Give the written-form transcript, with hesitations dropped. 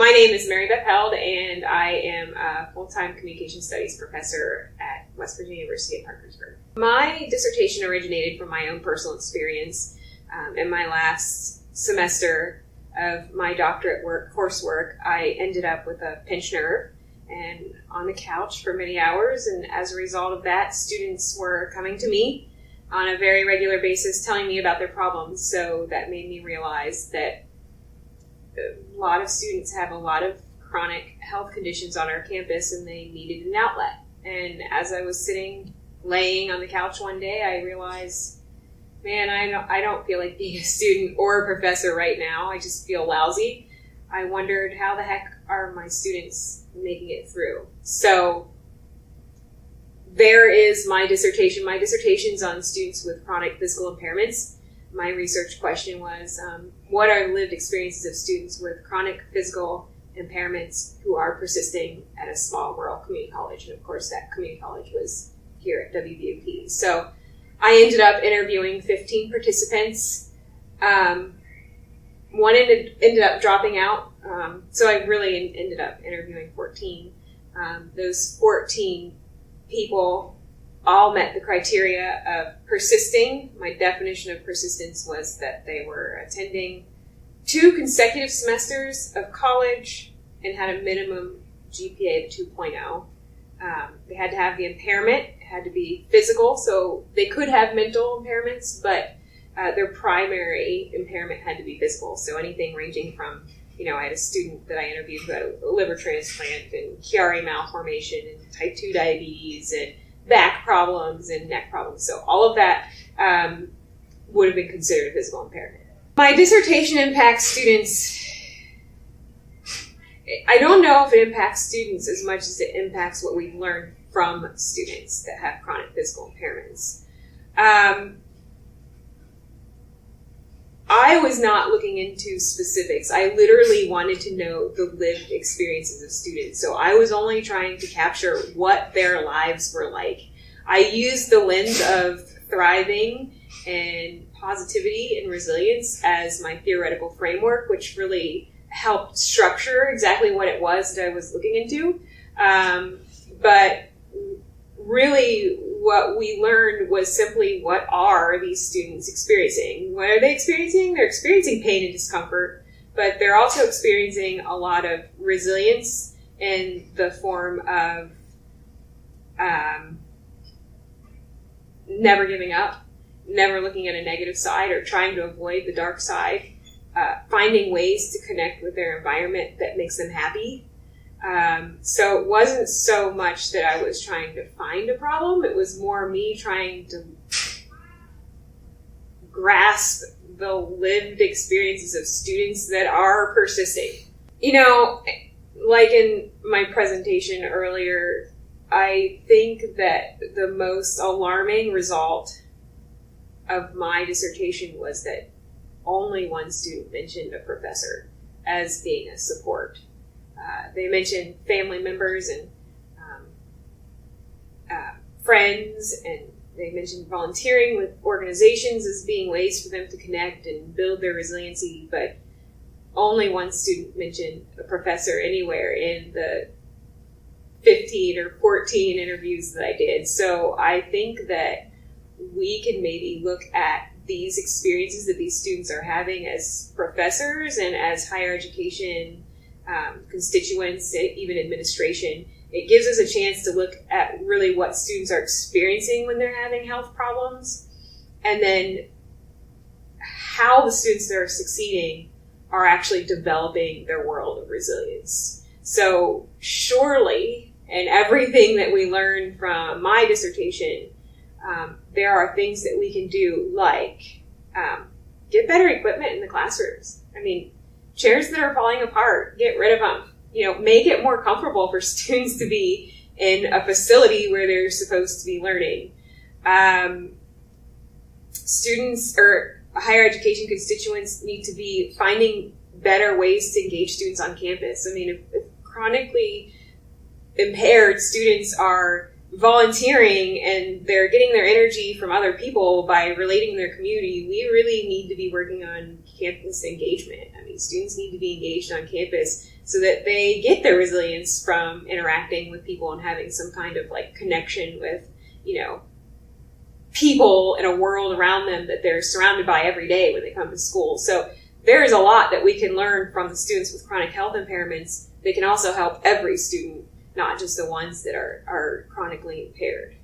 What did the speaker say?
My name is Mary Beth, and I am a full-time communication studies professor at West Virginia University at Parkersburg. My dissertation originated from my own personal experience. In my last semester of my doctorate coursework, I ended up with a pinched nerve and on the couch for many hours, and as a result of that, students were coming to me on a very regular basis telling me about their problems. So that made me realize that a lot of students have a lot of chronic health conditions on our campus and they needed an outlet. And as I was laying on the couch one day, I realized, man, I don't feel like being a student or a professor right now. I just feel lousy. I wondered, how the heck are my students making it through? So there is my dissertation. My dissertation's on students with chronic physical impairments. My research question was, what are lived experiences of students with chronic physical impairments who are persisting at a small rural community college? And of course, that community college was here at WVUP. So I ended up interviewing 15 participants. One ended up dropping out, so I really ended up interviewing 14. Those 14 people all met the criteria of persisting. My definition of persistence was that they were attending 2 consecutive semesters of college and had a minimum GPA of 2.0. They had to have the impairment. It had to be physical, so they could have mental impairments, but their primary impairment had to be physical. So anything ranging from, I had a student that I interviewed who had a liver transplant and Chiari malformation and type 2 diabetes and back problems and neck problems. So all of that would have been considered a physical impairment. My dissertation impacts students. I don't know if it impacts students as much as it impacts what we've learned from students that have chronic physical impairments. I was not looking into specifics. I literally wanted to know the lived experiences of students. So I was only trying to capture what their lives were like. I used the lens of thriving and positivity and resilience as my theoretical framework, which really helped structure exactly what it was that I was looking into. But really, what we learned was simply, what are these students experiencing? What are they experiencing? They're experiencing pain and discomfort, but they're also experiencing a lot of resilience in the form of never giving up, never looking at a negative side or trying to avoid the dark side, finding ways to connect with their environment that makes them happy. So it wasn't so much that I was trying to find a problem. It was more me trying to grasp the lived experiences of students that are persisting. Like in my presentation earlier, I think that the most alarming result of my dissertation was that only one student mentioned a professor as being a support. They mentioned family members and friends, and they mentioned volunteering with organizations as being ways for them to connect and build their resiliency, but only one student mentioned a professor anywhere in the 15 or 14 interviews that I did. So I think that we can maybe look at these experiences that these students are having as professors and as higher education constituents, even administration. It gives us a chance to look at really what students are experiencing when they're having health problems, and then how the students that are succeeding are actually developing their world of resilience. So surely, in everything that we learned from my dissertation, there are things that we can do, like get better equipment in the classrooms. Chairs that are falling apart, get rid of them. Make it more comfortable for students to be in a facility where they're supposed to be learning. Students or higher education constituents need to be finding better ways to engage students on campus. If chronically impaired students are volunteering and they're getting their energy from other people by relating to their community, we really need to be working on campus engagement. Students need to be engaged on campus so that they get their resilience from interacting with people and having some kind of like connection with, people in a world around them that they're surrounded by every day when they come to school. So there's a lot that we can learn from the students with chronic health impairments. They can also help every student, not just the ones that are chronically impaired.